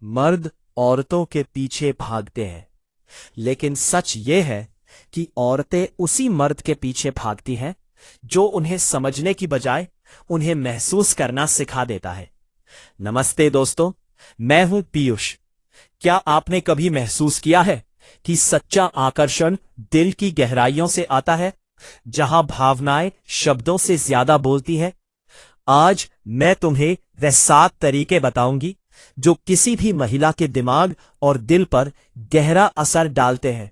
मर्द औरतों के पीछे भागते हैं, लेकिन सच ये है कि औरतें उसी मर्द के पीछे भागती हैं जो उन्हें समझने की बजाय उन्हें महसूस करना सिखा देता है। नमस्ते दोस्तों, मैं हूं पीयूष। क्या आपने कभी महसूस किया है कि सच्चा आकर्षण दिल की गहराइयों से आता है, जहां भावनाएं शब्दों से ज्यादा बोलती है? आज मैं तुम्हें वह 7 तरीके बताऊंगी जो किसी भी महिला के दिमाग और दिल पर गहरा असर डालते हैं।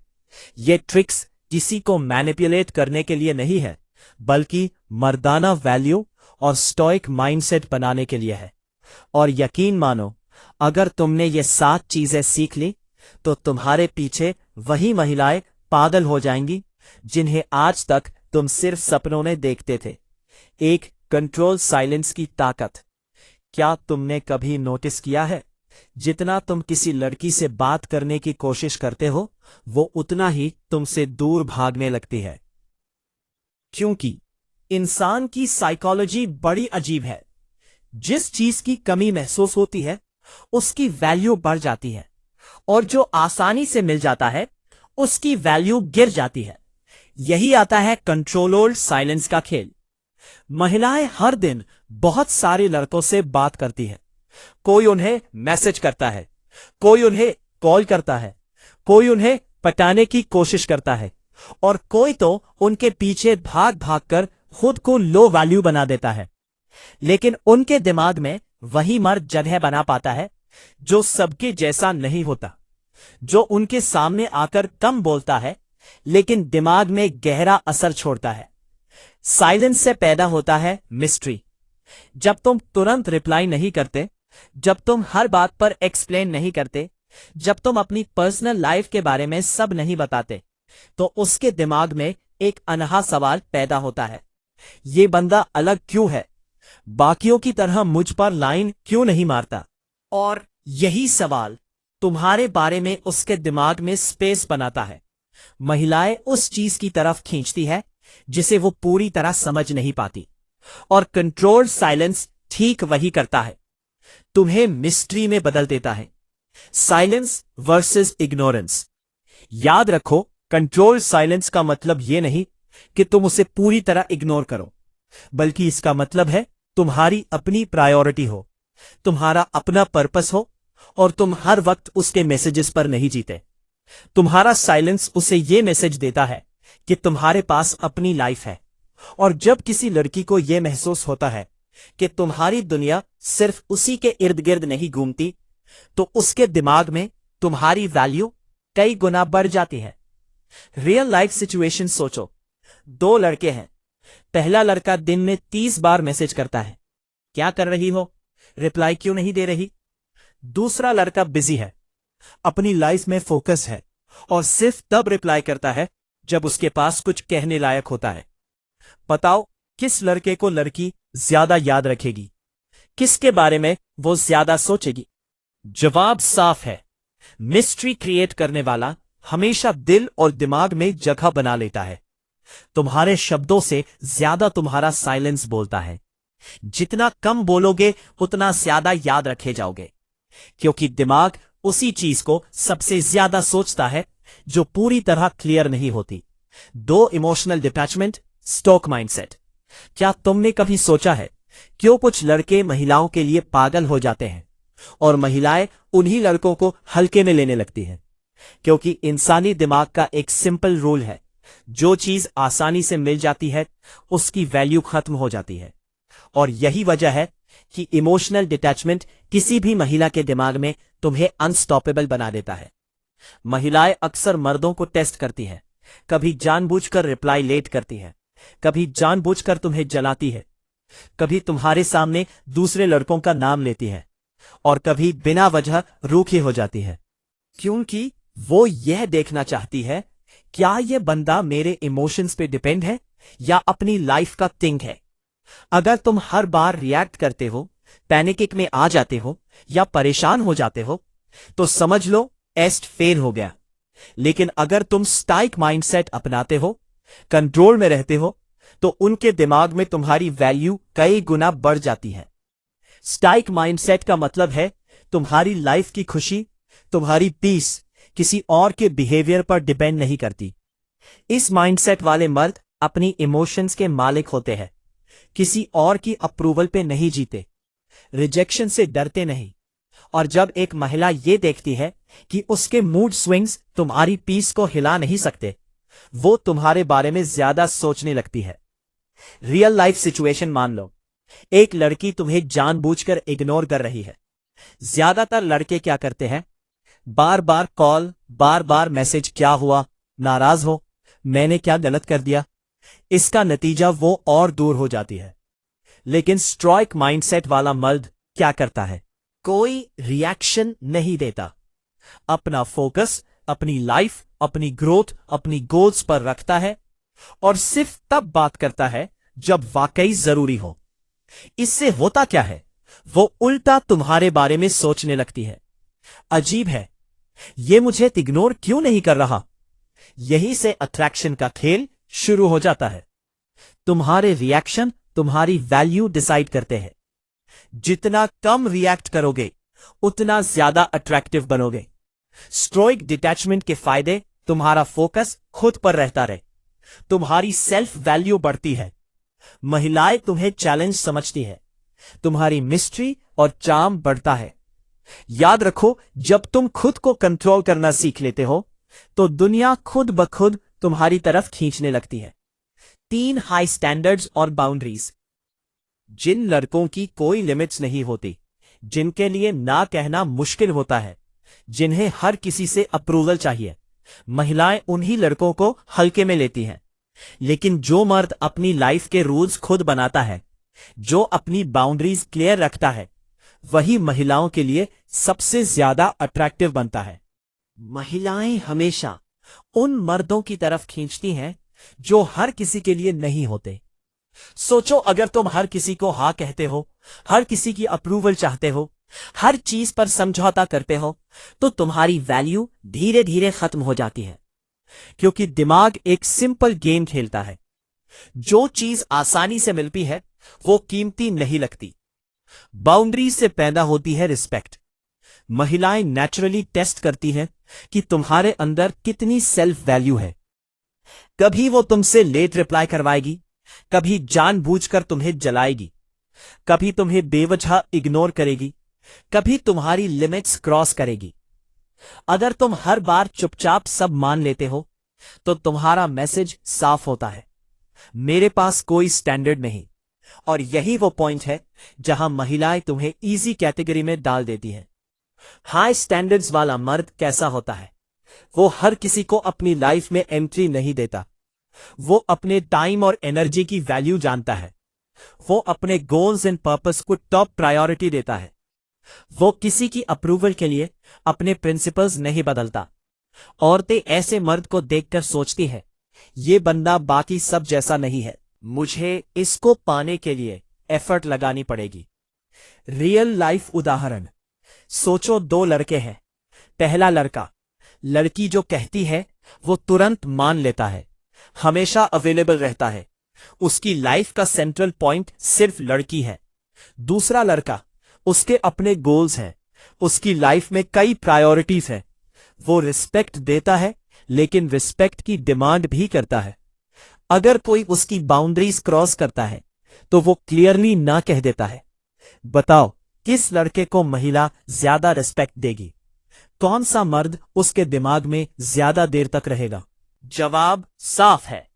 ये ट्रिक्स किसी को मैनिपुलेट करने के लिए नहीं है, बल्कि मर्दाना वैल्यू और स्टोइक माइंडसेट बनाने के लिए है। और यकीन मानो, अगर तुमने ये 7 चीजें सीख ली तो तुम्हारे पीछे वही महिलाएं पागल हो जाएंगी जिन्हें आज तक तुम सिर्फ सपनों में देखते थे। एक, कंट्रोल साइलेंस की ताकत। क्या तुमने कभी नोटिस किया है, जितना तुम किसी लड़की से बात करने की कोशिश करते हो, वो उतना ही तुमसे दूर भागने लगती है? क्योंकि इंसान की साइकोलॉजी बड़ी अजीब है। जिस चीज की कमी महसूस होती है, उसकी वैल्यू बढ़ जाती है, और जो आसानी से मिल जाता है, उसकी वैल्यू गिर जाती है। यही आता है कंट्रोल्ड साइलेंस का खेल। महिलाएं हर दिन बहुत सारे लड़कों से बात करती हैं। कोई उन्हें मैसेज करता है, कोई उन्हें कॉल करता है, कोई उन्हें पटाने की कोशिश करता है, और कोई तो उनके पीछे भाग भाग कर खुद को लो वैल्यू बना देता है। लेकिन उनके दिमाग में वही मर्द जगह बना पाता है जो सबके जैसा नहीं होता, जो उनके सामने आकर कम बोलता है लेकिन दिमाग में गहरा असर छोड़ता है। साइलेंस से पैदा होता है मिस्ट्री। जब तुम तुरंत रिप्लाई नहीं करते, जब तुम हर बात पर एक्सप्लेन नहीं करते, जब तुम अपनी पर्सनल लाइफ के बारे में सब नहीं बताते, तो उसके दिमाग में एक अनहा सवाल पैदा होता है, ये बंदा अलग क्यों है, बाकियों की तरह मुझ पर लाइन क्यों नहीं मारता? और यही सवाल तुम्हारे बारे में उसके दिमाग में स्पेस बनाता है। महिलाएं उस चीज की तरफ खींचती है जिसे वो पूरी तरह समझ नहीं पाती, और कंट्रोल्ड साइलेंस ठीक वही करता है, तुम्हें मिस्ट्री में बदल देता है। Silence versus ignorance. याद रखो, कंट्रोल्ड साइलेंस का मतलब यह नहीं कि तुम उसे पूरी तरह इग्नोर करो, बल्कि इसका मतलब है तुम्हारी अपनी प्रायोरिटी हो, तुम्हारा अपना पर्पस हो, और तुम हर वक्त उसके मैसेजेस पर नहीं जीते। तुम्हारा साइलेंस उसे यह मैसेज देता है कि तुम्हारे पास अपनी लाइफ है, और जब किसी लड़की को यह महसूस होता है कि तुम्हारी दुनिया सिर्फ उसी के इर्द गिर्द नहीं घूमती, तो उसके दिमाग में तुम्हारी वैल्यू कई गुना बढ़ जाती है। रियल लाइफ सिचुएशन सोचो। 2 लड़के हैं। पहला लड़का दिन में 30 बार मैसेज करता है, क्या कर रही हो, रिप्लाई क्यों नहीं दे रही? दूसरा लड़का बिजी है, अपनी लाइफ में फोकस है, और सिर्फ तब रिप्लाई करता है जब उसके पास कुछ कहने लायक होता है। बताओ, किस लड़के को लड़की ज्यादा याद रखेगी? किसके बारे में वो ज्यादा सोचेगी? जवाब साफ है, मिस्ट्री क्रिएट करने वाला हमेशा दिल और दिमाग में जगह बना लेता है। तुम्हारे शब्दों से ज्यादा तुम्हारा साइलेंस बोलता है। जितना कम बोलोगे उतना ज्यादा याद रखे जाओगे, क्योंकि दिमाग उसी चीज को सबसे ज्यादा सोचता है जो पूरी तरह क्लियर नहीं होती। 2, इमोशनल डिटैचमेंट, स्टोक माइंडसेट। क्या तुमने कभी सोचा है क्यों कुछ लड़के महिलाओं के लिए पागल हो जाते हैं, और महिलाएं उन्हीं लड़कों को हल्के में लेने लगती हैं? क्योंकि इंसानी दिमाग का एक सिंपल रूल है, जो चीज आसानी से मिल जाती है उसकी वैल्यू खत्म हो जाती है। और यही वजह है कि इमोशनल डिटैचमेंट किसी भी महिला के दिमाग में तुम्हें अनस्टॉपेबल बना देता है। महिलाएं अक्सर मर्दों को टेस्ट करती हैं, कभी जानबूझकर रिप्लाई लेट करती हैं, कभी जानबूझकर तुम्हें जलाती है, कभी तुम्हारे सामने दूसरे लड़कों का नाम लेती है, और कभी बिना वजह रूखी हो जाती है, क्योंकि वो यह देखना चाहती है क्या यह बंदा मेरे इमोशंस पे डिपेंड है या अपनी लाइफ का किंग है। अगर तुम हर बार रिएक्ट करते हो, पैनिक में आ जाते हो या परेशान हो जाते हो, तो समझ लो टेस्ट फेल हो गया। लेकिन अगर तुम स्टोइक माइंडसेट अपनाते हो, कंट्रोल में रहते हो, तो उनके दिमाग में तुम्हारी वैल्यू कई गुना बढ़ जाती है। स्टोइक माइंडसेट का मतलब है तुम्हारी लाइफ की खुशी, तुम्हारी पीस किसी और के बिहेवियर पर डिपेंड नहीं करती। इस माइंडसेट वाले मर्द अपनी इमोशंस के मालिक होते हैं, किसी और की अप्रूवल पे नहीं जीते, रिजेक्शन से डरते नहीं। और जब एक महिला ये देखती है कि उसके मूड स्विंग्स तुम्हारी पीस को हिला नहीं सकते, वो तुम्हारे बारे में ज्यादा सोचने लगती है। रियल लाइफ सिचुएशन मान लो, एक लड़की तुम्हें जानबूझकर इग्नोर कर रही है। ज्यादातर लड़के क्या करते हैं? बार बार कॉल, बार बार मैसेज, क्या हुआ, नाराज हो, मैंने क्या गलत कर दिया। इसका नतीजा वो और दूर हो जाती है। लेकिन स्ट्राइक माइंडसेट वाला मर्द क्या करता है? कोई रिएक्शन नहीं देता, अपना फोकस अपनी लाइफ, अपनी ग्रोथ, अपनी गोल्स पर रखता है और सिर्फ तब बात करता है जब वाकई जरूरी हो। इससे होता क्या है? वो उल्टा तुम्हारे बारे में सोचने लगती है, अजीब है, ये मुझे इग्नोर क्यों नहीं कर रहा। यहीं से अट्रैक्शन का खेल शुरू हो जाता है। तुम्हारे रिएक्शन तुम्हारी वैल्यू डिसाइड करते हैं। जितना कम रिएक्ट करोगे उतना ज्यादा अट्रैक्टिव बनोगे। स्टोइक डिटैचमेंट के फायदे: तुम्हारा फोकस खुद पर रहता रहे, तुम्हारी सेल्फ वैल्यू बढ़ती है, महिलाएं तुम्हें चैलेंज समझती है, तुम्हारी मिस्ट्री और चार्म बढ़ता है। याद रखो, जब तुम खुद को कंट्रोल करना सीख लेते हो तो दुनिया खुद ब खुद तुम्हारी तरफ खींचने लगती है। 3 हाई स्टैंडर्ड्स और बाउंड्रीज। जिन लड़कों की कोई लिमिट्स नहीं होती, जिनके लिए ना कहना मुश्किल होता है, जिन्हें हर किसी से अप्रूवल चाहिए, महिलाएं उन्हीं लड़कों को हल्के में लेती हैं। लेकिन जो मर्द अपनी लाइफ के रूल्स खुद बनाता है, जो अपनी बाउंड्रीज क्लियर रखता है, वही महिलाओं के लिए सबसे ज्यादा अट्रैक्टिव बनता है। महिलाएं हमेशा उन मर्दों की तरफ खींचती हैं जो हर किसी के लिए नहीं होते। सोचो, अगर तुम हर किसी को हाँ कहते हो, हर किसी की अप्रूवल चाहते हो, हर चीज पर समझौता करते हो, तो तुम्हारी वैल्यू धीरे धीरे खत्म हो जाती है। क्योंकि दिमाग एक सिंपल गेम खेलता है, जो चीज आसानी से मिलती है वो कीमती नहीं लगती। बाउंड्रीज से पैदा होती है रिस्पेक्ट। महिलाएं नेचुरली टेस्ट करती हैं कि तुम्हारे अंदर कितनी सेल्फ वैल्यू है। कभी वो तुमसे लेट रिप्लाई करवाएगी, कभी जानबूझकर तुम्हें जलाएगी, कभी तुम्हें बेवजह इग्नोर करेगी, कभी तुम्हारी लिमिट्स क्रॉस करेगी। अगर तुम हर बार चुपचाप सब मान लेते हो तो तुम्हारा मैसेज साफ होता है, मेरे पास कोई स्टैंडर्ड नहीं। और यही वो पॉइंट है जहां महिलाएं तुम्हें इजी कैटेगरी में डाल देती हैं। हाई स्टैंडर्ड्स वाला मर्द कैसा होता है? वो हर किसी को अपनी लाइफ में एंट्री नहीं देता। वो अपने टाइम और एनर्जी की वैल्यू जानता है। वो अपने गोल्स एंड पर्पस को टॉप प्रायोरिटी देता है। वो किसी की अप्रूवल के लिए अपने प्रिंसिपल्स नहीं बदलता। औरतें ऐसे मर्द को देखकर सोचती है, ये बंदा बाकी सब जैसा नहीं है, मुझे इसको पाने के लिए एफर्ट लगानी पड़ेगी। रियल लाइफ उदाहरण: सोचो, 2 लड़के हैं। पहला लड़का, लड़की जो कहती है वो तुरंत मान लेता है, हमेशा अवेलेबल रहता है, उसकी लाइफ का सेंट्रल पॉइंट सिर्फ लड़की है। दूसरा लड़का, उसके अपने गोल्स हैं, उसकी लाइफ में कई प्रायोरिटीज हैं, वो रिस्पेक्ट देता है लेकिन रिस्पेक्ट की डिमांड भी करता है। अगर कोई उसकी बाउंड्रीज क्रॉस करता है तो वो क्लियरली ना कह देता है। बताओ, किस लड़के को महिला ज्यादा रिस्पेक्ट देगी? कौन सा मर्द उसके दिमाग में ज्यादा देर तक रहेगा? जवाब साफ है,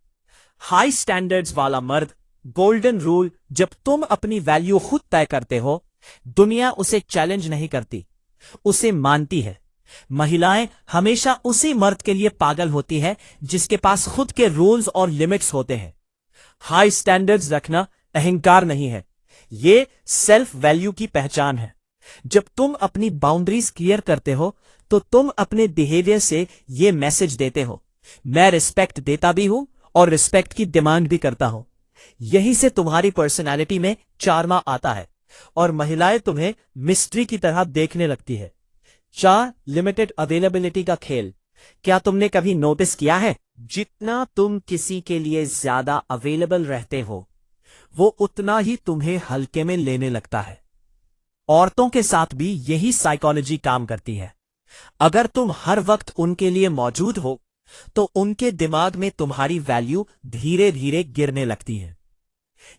हाई स्टैंडर्ड्स वाला मर्द। गोल्डन रूल: जब तुम अपनी वैल्यू खुद तय करते हो, दुनिया उसे चैलेंज नहीं करती, उसे मानती है। महिलाएं हमेशा उसी मर्द के लिए पागल होती है जिसके पास खुद के रूल्स और लिमिट्स होते हैं। हाई स्टैंडर्ड्स रखना अहंकार नहीं है, ये सेल्फ वैल्यू की पहचान है। जब तुम अपनी बाउंड्रीज क्लियर करते हो तो तुम अपने बिहेवियर से ये मैसेज देते हो, मैं रिस्पेक्ट देता भी हूं और रिस्पेक्ट की डिमांड भी करता हूं। यही से तुम्हारी पर्सनालिटी में चार्मा आता है और महिलाएं तुम्हें मिस्ट्री की तरह देखने लगती है। 4 लिमिटेड अवेलेबिलिटी का खेल। क्या तुमने कभी नोटिस किया है, जितना तुम किसी के लिए ज्यादा अवेलेबल रहते हो, वो उतना ही तुम्हें हल्के में लेने लगता है। औरतों के साथ भी यही साइकोलॉजी काम करती है। अगर तुम हर वक्त उनके लिए मौजूद हो तो उनके दिमाग में तुम्हारी वैल्यू धीरे धीरे गिरने लगती है।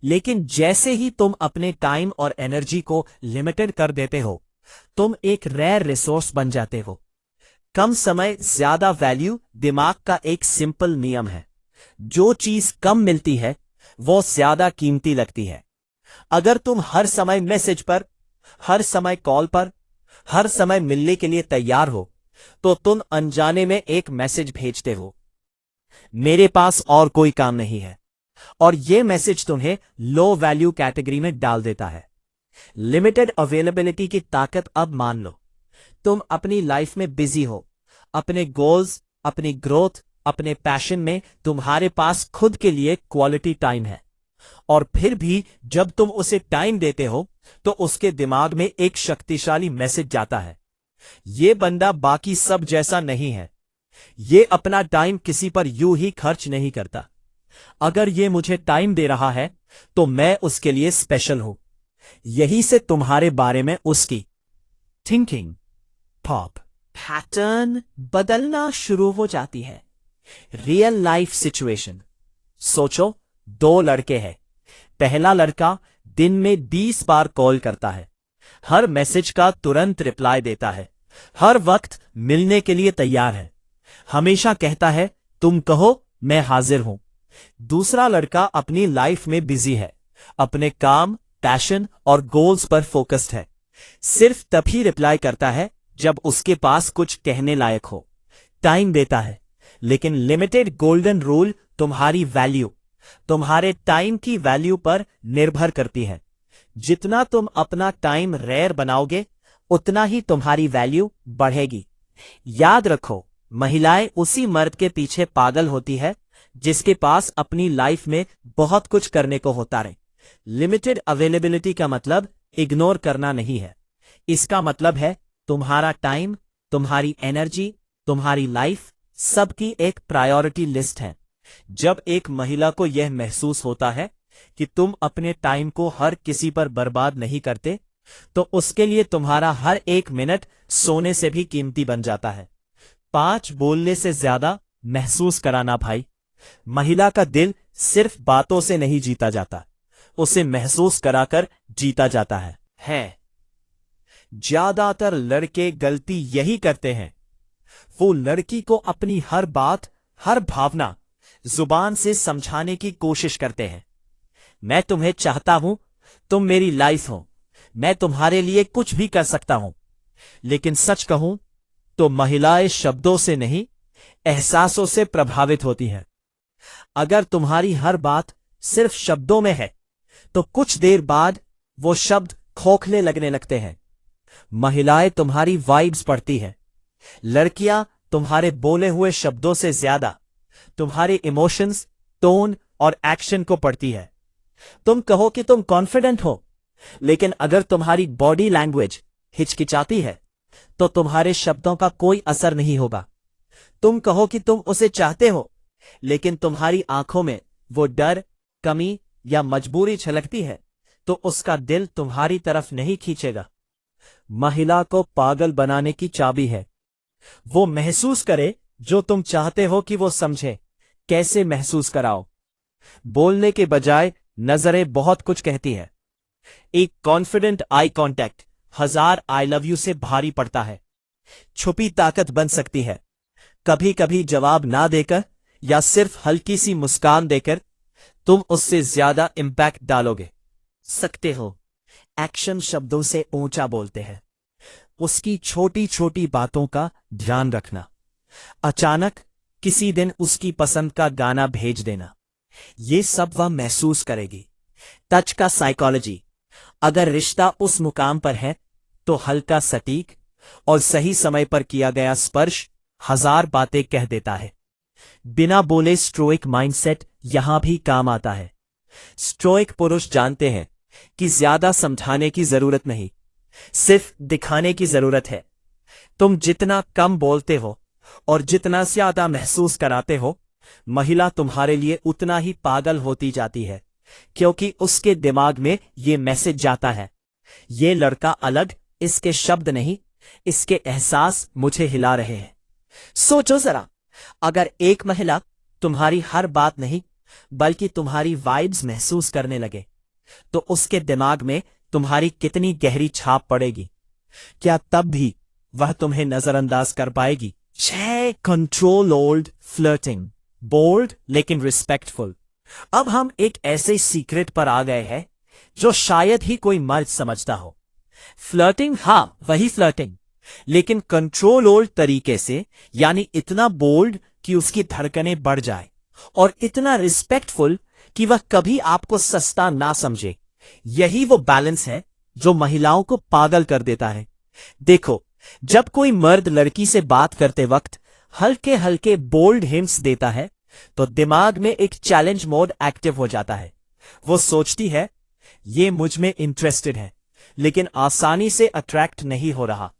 लेकिन जैसे ही तुम अपने टाइम और एनर्जी को लिमिटेड कर देते हो, तुम एक रेयर रिसोर्स बन जाते हो। कम समय ज्यादा वैल्यू दिमाग का एक सिंपल नियम है। जो चीज कम मिलती है वो ज्यादा कीमती लगती है। अगर तुम हर समय मैसेज पर, हर समय कॉल पर, हर समय मिलने के लिए तैयार हो, तो तुम अनजाने में एक मैसेज भेजते हो, मेरे पास और कोई काम नहीं है। और यह मैसेज तुम्हें लो वैल्यू कैटेगरी में डाल देता है। लिमिटेड अवेलेबिलिटी की ताकत अब मान लो। तुम अपनी लाइफ में बिजी हो, अपने गोल्स, अपनी ग्रोथ, अपने पैशन में तुम्हारे पास खुद के लिए क्वालिटी टाइम है। और फिर भी जब तुम उसे टाइम देते हो तो उसके दिमाग में एक शक्तिशाली मैसेज जाता है, ये बंदा बाकी सब जैसा नहीं है, ये अपना टाइम किसी पर यूं ही खर्च नहीं करता। अगर ये मुझे टाइम दे रहा है तो मैं उसके लिए स्पेशल हूं। यही से तुम्हारे बारे में उसकी थिंकिंग पॉप पैटर्न बदलना शुरू हो जाती है। Real life situation. सोचो, दो लड़के हैं। पहला लड़का दिन में 20 बार कॉल करता है, हर मैसेज का तुरंत रिप्लाई देता है, हर वक्त मिलने के लिए तैयार है, हमेशा कहता है तुम कहो मैं हाजिर हूं। दूसरा लड़का अपनी लाइफ में बिजी है, अपने काम, पैशन और गोल्स पर फोकस्ड है, सिर्फ तभी रिप्लाई करता है जब उसके पास कुछ कहने लायक हो। टाइम देता है, लेकिन लिमिटेड गोल्डन रूल तुम्हारी वैल्यू, तुम्हारे टाइम की वैल्यू पर निर्भर करती है। जितना तुम अपना टाइम रेयर बनाओगे उतना ही तुम्हारी वैल्यू बढ़ेगी। याद रखो, महिलाएं उसी मर्द के पीछे पागल होती है जिसके पास अपनी लाइफ में बहुत कुछ करने को होता रहे। लिमिटेड अवेलेबिलिटी का मतलब इग्नोर करना नहीं है। इसका मतलब है तुम्हारा टाइम, तुम्हारी एनर्जी, तुम्हारी लाइफ सबकी एक प्रायोरिटी लिस्ट है। जब एक महिला को यह महसूस होता है कि तुम अपने टाइम को हर किसी पर बर्बाद नहीं करते, तो उसके लिए तुम्हारा हर एक मिनट सोने से भी कीमती बन जाता है। 5 बोलने से ज्यादा महसूस कराना भाई। महिला का दिल सिर्फ बातों से नहीं जीता जाता, उसे महसूस कराकर जीता जाता है। ज्यादातर लड़के गलती यही करते हैं, वो लड़की को अपनी हर बात, हर भावना जुबान से समझाने की कोशिश करते हैं। मैं तुम्हें चाहता हूं, तुम मेरी लाइफ हो, मैं तुम्हारे लिए कुछ भी कर सकता हूं। लेकिन सच कहूं तो महिलाएं शब्दों से नहीं, एहसासों से प्रभावित होती हैं। अगर तुम्हारी हर बात सिर्फ शब्दों में है तो कुछ देर बाद वो शब्द खोखले लगने लगते हैं। महिलाएं तुम्हारी वाइब्स पढ़ती हैं। लड़कियां तुम्हारे बोले हुए शब्दों से ज्यादा तुम्हारे इमोशंस, टोन और एक्शन को पढ़ती है। तुम कहो कि तुम कॉन्फिडेंट हो, लेकिन अगर तुम्हारी बॉडी लैंग्वेज हिचकिचाती है तो तुम्हारे शब्दों का कोई असर नहीं होगा। तुम कहो कि तुम उसे चाहते हो, लेकिन तुम्हारी आंखों में वो डर, कमी या मजबूरी छलकती है, तो उसका दिल तुम्हारी तरफ नहीं खींचेगा। महिला को पागल बनाने की चाबी है, वो महसूस करे जो तुम चाहते हो कि वो समझे। कैसे महसूस कराओ? बोलने के बजाय नजरें बहुत कुछ कहती है। एक confident eye contact 1000 I love you से भारी पड़ता है। छुपी ताकत बन सकती है। कभी कभी जवाब ना देकर या सिर्फ हल्की सी मुस्कान देकर तुम उससे ज्यादा इंपैक्ट डालोगे सकते हो। एक्शन शब्दों से ऊंचा बोलते हैं। उसकी छोटी छोटी बातों का ध्यान रखना। अचानक किसी दिन उसकी पसंद का गाना भेज देना, ये सब वह महसूस करेगी। टच का साइकोलॉजी। अगर रिश्ता उस मुकाम पर है तो हल्का, सटीक और सही समय पर किया गया स्पर्श 1000 बातें कह देता है। बिना बोले स्टोइक माइंडसेट यहां भी काम आता है। स्टोइक पुरुष जानते हैं कि ज्यादा समझाने की जरूरत नहीं, सिर्फ दिखाने की जरूरत है। तुम जितना कम बोलते हो और जितना ज्यादा महसूस कराते हो, महिला तुम्हारे लिए उतना ही पागल होती जाती है, क्योंकि उसके दिमाग में ये मैसेज जाता है, ये लड़का अलग, इसके शब्द नहीं, इसके एहसास मुझे हिला रहे हैं। सोचो जरा, अगर एक महिला तुम्हारी हर बात नहीं बल्कि तुम्हारी वाइब्स महसूस करने लगे, तो उसके दिमाग में तुम्हारी कितनी गहरी छाप पड़ेगी। क्या तब भी वह तुम्हें नजरअंदाज कर पाएगी? 6 कंट्रोल्ड फ्लर्टिंग, बोल्ड लेकिन रिस्पेक्टफुल। अब हम एक ऐसे सीक्रेट पर आ गए हैं जो शायद ही कोई मर्द समझता हो। फ्लर्टिंग, हाँ वही फ्लर्टिंग, लेकिन कंट्रोल्ड तरीके से, यानी इतना बोल्ड कि उसकी धड़कनें बढ़ जाए, और इतना रिस्पेक्टफुल कि वह कभी आपको सस्ता ना समझे। यही वो बैलेंस है जो महिलाओं को पागल कर देता है। देखो, जब कोई मर्द लड़की से बात करते वक्त हल्के हल्के बोल्ड हिंट्स देता है, तो दिमाग में एक चैलेंज मोड एक्टिव हो जाता है। वो सोचती है, ये मुझ में इंटरेस्टेड है लेकिन आसानी से अट्रैक्ट नहीं हो रहा।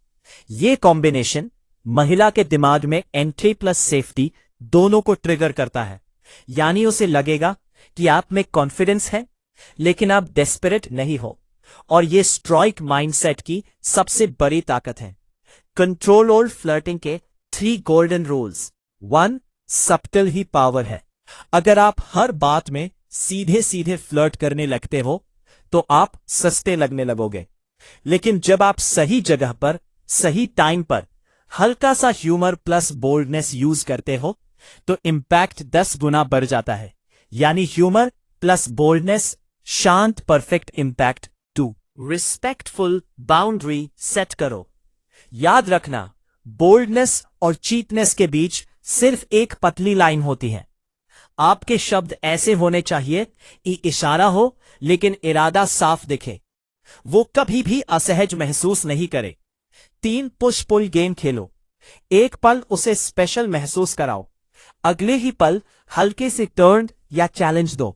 ये कॉम्बिनेशन महिला के दिमाग में एंट्री प्लस सेफ्टी दोनों को ट्रिगर करता है। यानी उसे लगेगा कि आप में कॉन्फिडेंस है लेकिन आप डेस्परेट नहीं हो, और ये स्ट्राइक माइंडसेट की सबसे बड़ी ताकत है। कंट्रोल और फ्लर्टिंग के 3 गोल्डन रूल्स। 1, सबटल ही पावर है। अगर आप हर बात में सीधे सीधे फ्लर्ट करने लगते हो तो आप सस्ते लगने लगोगे, लेकिन जब आप सही जगह पर सही टाइम पर हल्का सा ह्यूमर प्लस बोल्डनेस यूज करते हो तो इंपैक्ट 10 गुना बढ़ जाता है। यानी ह्यूमर प्लस बोल्डनेस, शांत perfect impact. 2, respectful boundary set करो। याद रखना, बोल्डनेस और चीटनेस के बीच सिर्फ एक पतली लाइन होती है। आपके शब्द ऐसे होने चाहिए कि इशारा हो लेकिन इरादा साफ दिखे। वो कभी भी असहज महसूस नहीं करे। 3, पुश पुल गेम खेलो। एक पल उसे स्पेशल महसूस कराओ, अगले ही पल हल्के से टर्न या चैलेंज दो।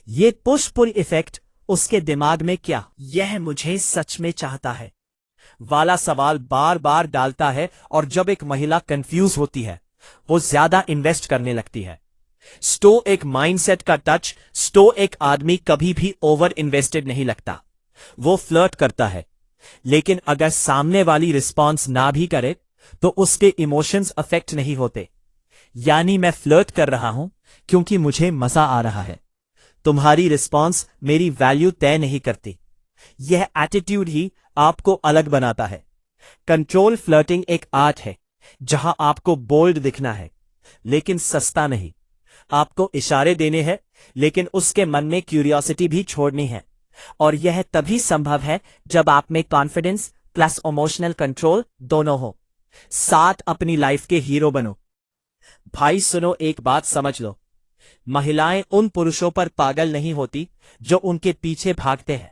ये पुश पुल इफेक्ट उसके दिमाग में क्या यह मुझे सच में चाहता है वाला सवाल बार बार डालता है, और जब एक महिला कंफ्यूज होती है वो ज्यादा इन्वेस्ट करने लगती है। स्टो एक माइंडसेट का टच। स्टो एक आदमी कभी भी ओवर इन्वेस्टेड नहीं लगता। वो फ्लर्ट करता है, लेकिन अगर सामने वाली रिस्पॉन्स ना भी करे तो उसके इमोशंस अफेक्ट नहीं होते। यानी मैं फ्लर्ट कर रहा हूं क्योंकि मुझे मजा आ रहा है, तुम्हारी रिस्पॉन्स मेरी वैल्यू तय नहीं करती। यह एटीट्यूड ही आपको अलग बनाता है। कंट्रोल फ्लर्टिंग एक आर्ट है जहां आपको बोल्ड दिखना है लेकिन सस्ता नहीं। आपको इशारे देने हैं लेकिन उसके मन में क्यूरियोसिटी भी छोड़नी है, और यह तभी संभव है जब आप में कॉन्फिडेंस प्लस इमोशनल कंट्रोल दोनों हो। 7, अपनी लाइफ के हीरो बनो। भाई सुनो, एक बात समझ लो, महिलाएं उन पुरुषों पर पागल नहीं होती जो उनके पीछे भागते हैं,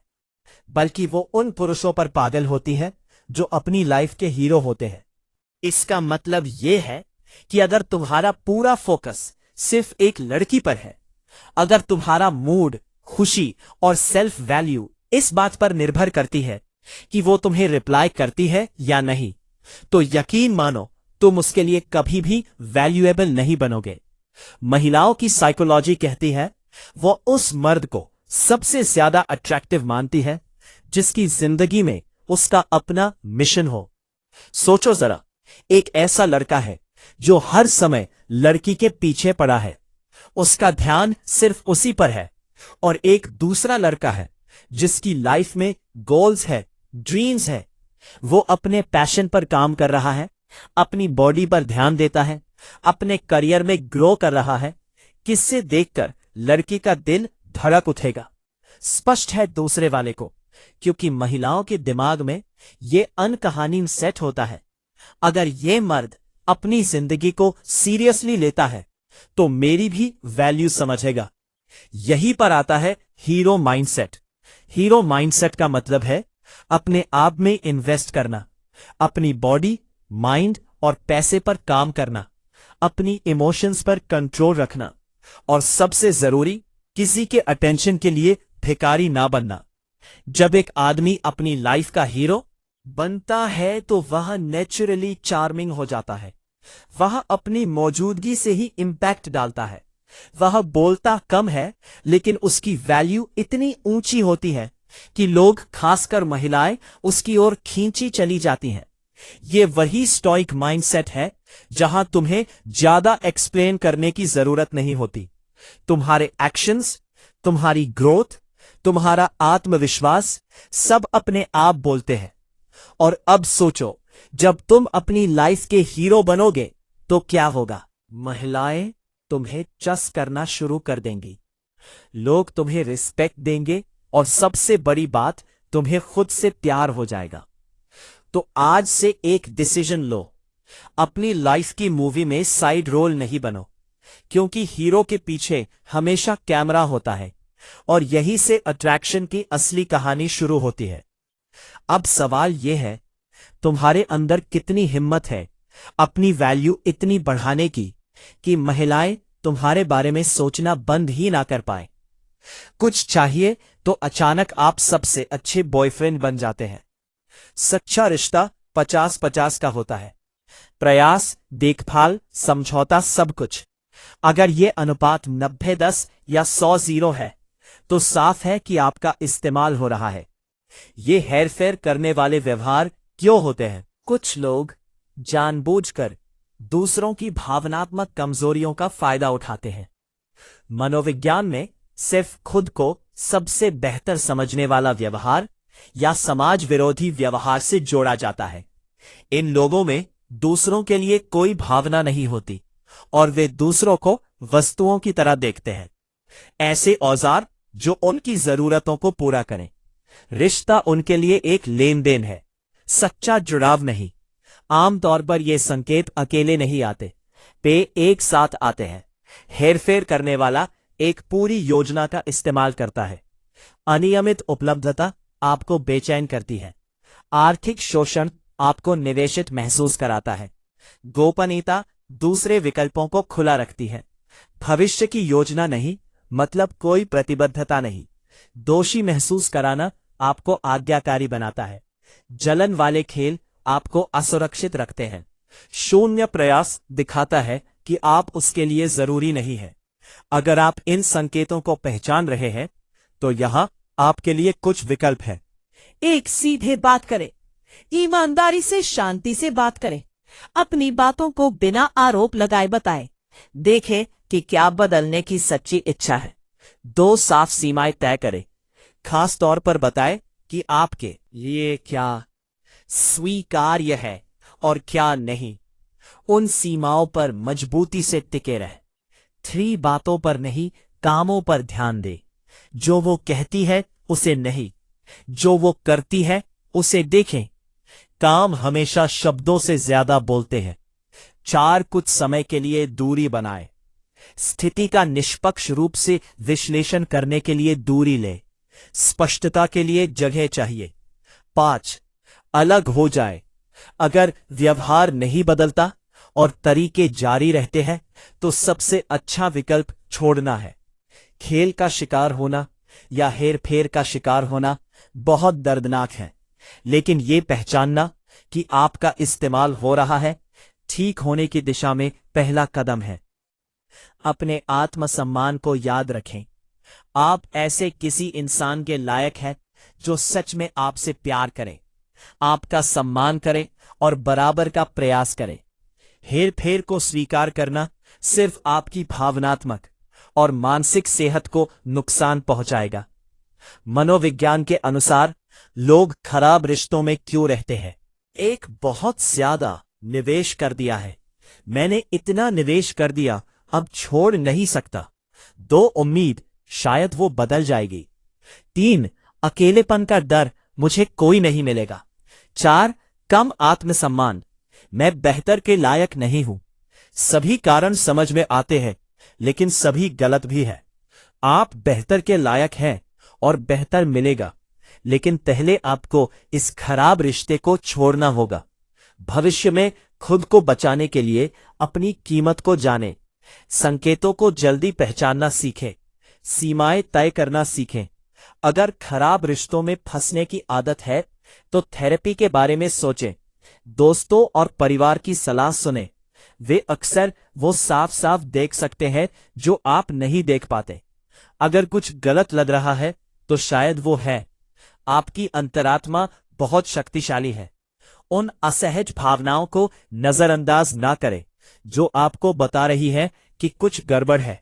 बल्कि वो उन पुरुषों पर पागल होती है जो अपनी लाइफ के हीरो होते हैं। इसका मतलब यह है कि अगर तुम्हारा पूरा फोकस सिर्फ एक लड़की पर है, अगर तुम्हारा मूड, खुशी और सेल्फ वैल्यू इस बात पर निर्भर करती है कि वो तुम्हें रिप्लाई करती है या नहीं, तो यकीन मानो तुम उसके लिए कभी भी वैल्यूएबल नहीं बनोगे। महिलाओं की साइकोलॉजी कहती है वो उस मर्द को सबसे ज्यादा अट्रैक्टिव मानती है जिसकी जिंदगी में उसका अपना मिशन हो। सोचो जरा, एक ऐसा लड़का है जो हर समय लड़की के पीछे पड़ा है, उसका ध्यान सिर्फ उसी पर है, और एक दूसरा लड़का है जिसकी लाइफ में गोल्स है, ड्रीम्स है, वो अपने पैशन पर काम कर रहा है, अपनी बॉडी पर ध्यान देता है, अपने करियर में ग्रो कर रहा है। किससे देखकर लड़की का दिल धड़क उठेगा? स्पष्ट है दूसरे वाले को, क्योंकि महिलाओं के दिमाग में ये अनकहानी सेट होता है, अगर ये मर्द अपनी जिंदगी को सीरियसली लेता है तो मेरी भी वैल्यू समझेगा। यहीं पर आता है हीरो माइंडसेट। हीरो माइंडसेट का मतलब है अपने आप में इन्वेस्ट करना, अपनी बॉडी, माइंड और पैसे पर काम करना, अपनी इमोशंस पर कंट्रोल रखना, और सबसे जरूरी, किसी के अटेंशन के लिए भिखारी ना बनना। जब एक आदमी अपनी लाइफ का हीरो बनता है तो वह नेचुरली चार्मिंग हो जाता है। वह अपनी मौजूदगी से ही इंपैक्ट डालता है। वह बोलता कम है लेकिन उसकी वैल्यू इतनी ऊंची होती है कि लोग, खासकर महिलाएं, उसकी ओर खींची चली जाती हैं। ये वही स्टोइक माइंडसेट है जहां तुम्हें ज्यादा एक्सप्लेन करने की जरूरत नहीं होती। तुम्हारे एक्शंस, तुम्हारी ग्रोथ, तुम्हारा आत्मविश्वास सब अपने आप बोलते हैं। और अब सोचो, जब तुम अपनी लाइफ के हीरो बनोगे तो क्या होगा? महिलाएं तुम्हें चस करना शुरू कर देंगी, लोग तुम्हें रिस्पेक्ट देंगे, और सबसे बड़ी बात, तुम्हें खुद से प्यार हो जाएगा। तो आज से एक डिसीजन लो, अपनी लाइफ की मूवी में साइड रोल नहीं बनो, क्योंकि हीरो के पीछे हमेशा कैमरा होता है, और यहीं से अट्रैक्शन की असली कहानी शुरू होती है। अब सवाल यह है, तुम्हारे अंदर कितनी हिम्मत है अपनी वैल्यू इतनी बढ़ाने की कि महिलाएं तुम्हारे बारे में सोचना बंद ही ना कर पाए। कुछ चाहिए तो अचानक आप सबसे अच्छे बॉयफ्रेंड बन जाते हैं। सच्चा रिश्ता 50-50 का होता है, प्रयास, देखभाल, समझौता, सब कुछ। अगर ये अनुपात 90-10 या 100-0 है तो साफ है कि आपका इस्तेमाल हो रहा है। ये हेरफेर करने वाले व्यवहार क्यों होते हैं? कुछ लोग जानबूझकर दूसरों की भावनात्मक कमजोरियों का फायदा उठाते हैं। मनोविज्ञान में सिर्फ खुद को सबसे बेहतर समझने वाला व्यवहार या समाज विरोधी व्यवहार से जोड़ा जाता है। इन लोगों में दूसरों के लिए कोई भावना नहीं होती और वे दूसरों को वस्तुओं की तरह देखते हैं, ऐसे औजार जो उनकी जरूरतों को पूरा करें। रिश्ता उनके लिए एक लेन देन है, सच्चा जुड़ाव नहीं। आमतौर पर ये संकेत अकेले नहीं आते, वे एक साथ आते हैं। हेरफेर करने वाला एक पूरी योजना का इस्तेमाल करता है। अनियमित उपलब्धता आपको बेचैन करती है, आर्थिक शोषण आपको निवेशित महसूस कराता है, गोपनीयता दूसरे विकल्पों को खुला रखती है, भविष्य की योजना नहीं, मतलब कोई प्रतिबद्धता नहीं, दोषी महसूस कराना आपको आज्ञाकारी बनाता है, जलन वाले खेल आपको असुरक्षित रखते हैं, शून्य प्रयास दिखाता है कि आप उसके लिए जरूरी नहीं है। अगर आप इन संकेतों को पहचान रहे हैं तो यहां आपके लिए कुछ विकल्प है। एक, सीधे बात करें, ईमानदारी से, शांति से बात करें, अपनी बातों को बिना आरोप लगाए बताएं, देखें कि क्या बदलने की सच्ची इच्छा है। 2, साफ सीमाएं तय करें, खास तौर पर बताएं कि आपके लिए क्या स्वीकार्य है और क्या नहीं। उन सीमाओं पर मजबूती से टिके रहे। 3, बातों पर नहीं, कामों पर ध्यान दे। जो वो कहती है उसे नहीं, जो वो करती है उसे देखें। काम हमेशा शब्दों से ज्यादा बोलते हैं। 4, कुछ समय के लिए दूरी बनाए। स्थिति का निष्पक्ष रूप से विश्लेषण करने के लिए दूरी ले। स्पष्टता के लिए जगह चाहिए। 5, अलग हो जाए। अगर व्यवहार नहीं बदलता और तरीके जारी रहते हैं तो सबसे अच्छा विकल्प छोड़ना है। खेल का शिकार होना या हेरफेर का शिकार होना बहुत दर्दनाक है, लेकिन ये पहचानना कि आपका इस्तेमाल हो रहा है ठीक होने की दिशा में पहला कदम है। अपने आत्मसम्मान को याद रखें। आप ऐसे किसी इंसान के लायक हैं जो सच में आपसे प्यार करे, आपका सम्मान करे और बराबर का प्रयास करे। हेरफेर को स्वीकार करना सिर्फ आपकी भावनात्मक और मानसिक सेहत को नुकसान पहुंचाएगा। मनोविज्ञान के अनुसार लोग खराब रिश्तों में क्यों रहते हैं? एक, बहुत ज्यादा निवेश कर दिया है, मैंने इतना निवेश कर दिया अब छोड़ नहीं सकता। 2, उम्मीद शायद वो बदल जाएगी। 3, अकेलेपन का डर, मुझे कोई नहीं मिलेगा। 4, कम आत्मसम्मान, मैं बेहतर के लायक नहीं हूं। सभी कारण समझ में आते हैं, लेकिन सभी गलत भी है। आप बेहतर के लायक हैं और बेहतर मिलेगा, लेकिन पहले आपको इस खराब रिश्ते को छोड़ना होगा। भविष्य में खुद को बचाने के लिए अपनी कीमत को जानें, संकेतों को जल्दी पहचानना सीखें, सीमाएं तय करना सीखें। अगर खराब रिश्तों में फंसने की आदत है तो थेरेपी के बारे में सोचें, दोस्तों और परिवार की सलाह सुनें। वे अक्सर वो साफ साफ देख सकते हैं जो आप नहीं देख पाते। अगर कुछ गलत लग रहा है तो शायद वो है, आपकी अंतरात्मा बहुत शक्तिशाली है। उन असहज भावनाओं को नजरअंदाज ना करें जो आपको बता रही है कि कुछ गड़बड़ है।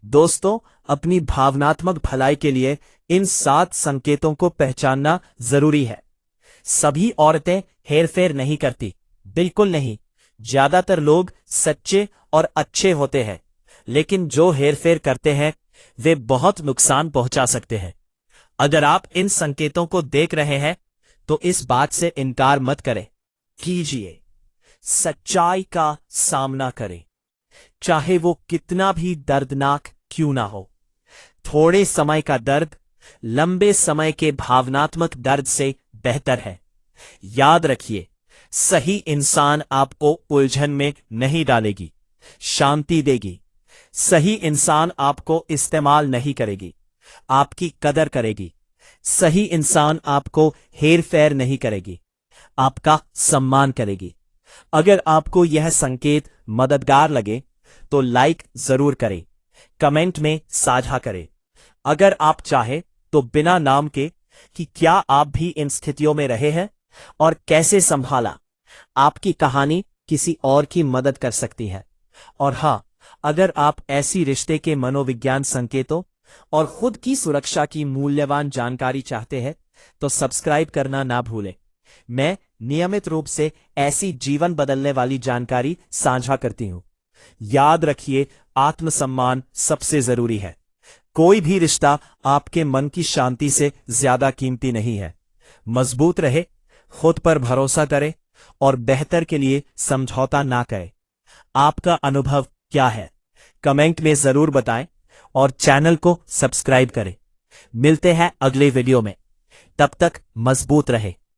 दोस्तों, अपनी भावनात्मक भलाई के लिए इन 7 संकेतों को पहचानना जरूरी है। सभी औरतें हेरफेर नहीं करती, बिल्कुल नहीं। ज्यादातर लोग सच्चे और अच्छे होते हैं, लेकिन जो हेरफेर करते हैं वे बहुत नुकसान पहुंचा सकते हैं। अगर आप इन संकेतों को देख रहे हैं तो इस बात से इनकार मत करें। कीजिए, सच्चाई का सामना करें, चाहे वो कितना भी दर्दनाक क्यों ना हो। थोड़े समय का दर्द लंबे समय के भावनात्मक दर्द से बेहतर है। याद रखिए, सही इंसान आपको उलझन में नहीं डालेगी, शांति देगी। सही इंसान आपको इस्तेमाल नहीं करेगी, आपकी कदर करेगी। सही इंसान आपको हेरफेर नहीं करेगी, आपका सम्मान करेगी। अगर आपको यह संकेत मददगार लगे तो लाइक जरूर करें, कमेंट में साझा करें। अगर आप चाहे तो बिना नाम के कि क्या आप भी इन स्थितियों में रहे हैं और कैसे संभाला, आपकी कहानी किसी और की मदद कर सकती है। और हाँ, अगर आप ऐसी रिश्ते के मनोविज्ञान संकेतों और खुद की सुरक्षा की मूल्यवान जानकारी चाहते हैं तो सब्सक्राइब करना ना भूलें। मैं नियमित रूप से ऐसी जीवन बदलने वाली जानकारी साझा करती हूं। याद रखिए, आत्मसम्मान सबसे जरूरी है। कोई भी रिश्ता आपके मन की शांति से ज्यादा कीमती नहीं है। मजबूत रहे, खुद पर भरोसा करें और बेहतर के लिए समझौता ना करें। आपका अनुभव क्या है, कमेंट में जरूर बताएं और चैनल को सब्सक्राइब करें। मिलते हैं अगले वीडियो में, तब तक मजबूत रहे।